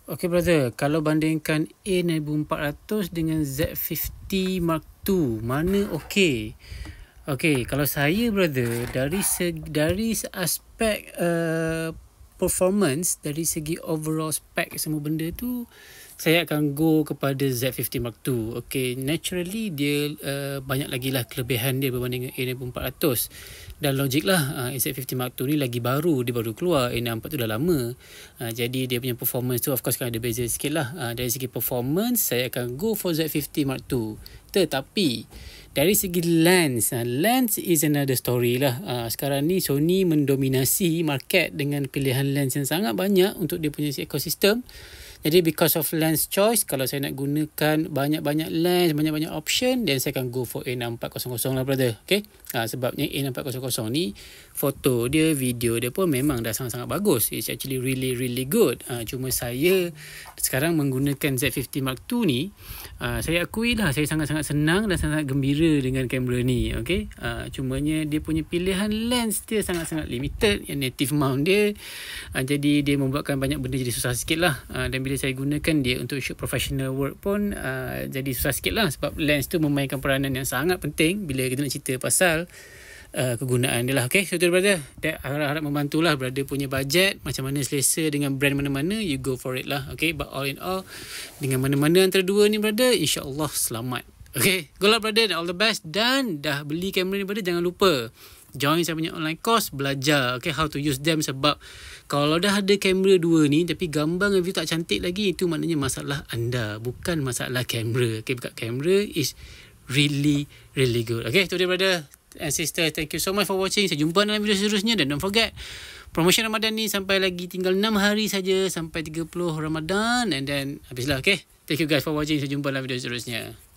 Okay brother, kalau bandingkan A6400 dengan Z50 Mark II, mana okey? Okay, kalau saya brother, dari aspek performance, dari segi overall spec semua benda tu, saya akan go kepada Z50 Mark II. Okay, naturally dia banyak lagi lah kelebihan dia berbanding dengan A6400. Dan logik lah, Z50 Mark II ni lagi baru, dia baru keluar. A64 tu dah lama. Jadi dia punya performance tu of course kan ada beza sikit lah. Dari segi performance, saya akan go for Z50 Mark II. Tetapi dari segi lens is another story lah. Sekarang ni Sony mendominasi market dengan pilihan lens yang sangat banyak untuk dia punya ekosistem. Jadi because of lens choice, kalau saya nak gunakan banyak-banyak lens, banyak-banyak option, then saya akan go for A6400 lah brother. Okay? Sebabnya A6400 ni foto dia, video dia pun memang dah sangat-sangat bagus. It's actually really really good. Cuma saya sekarang menggunakan Z50 Mark II ni, saya akui lah saya sangat-sangat senang dan sangat gembira dengan kamera ni. Okay? Cumanya dia punya pilihan lens dia sangat-sangat limited, yang native mount dia. Jadi dia membuatkan banyak benda jadi susah sikit lah. Dan bila saya gunakan dia untuk shoot professional work pun jadi susah sikit lah, sebab lens tu memainkan peranan yang sangat penting bila kita nak cerita pasal kegunaan dia lah. Okay, so tu brother, harap membantulah brother punya budget, macam mana selesa dengan brand mana-mana, you go for it lah. Okay, but all in all, dengan mana-mana antara dua ni brother, insyaAllah selamat. Okay, good luck brother, all the best. Dan dah beli kamera ni brother, jangan lupa join saya punya online course, belajar okay how to use them. Sebab kalau dah ada kamera dua ni tapi gambar dan view tak cantik lagi, itu maknanya masalah anda, bukan masalah kamera. Okay, bukan kamera is really really good. Okay, tu dia brother and sister, thank you so much for watching. Saya jumpa dalam video seterusnya. Dan don't forget, promotion Ramadan ni sampai lagi tinggal 6 hari saja sampai 30 Ramadan, and then habislah. Okay, thank you guys for watching. Saya jumpa dalam video seterusnya.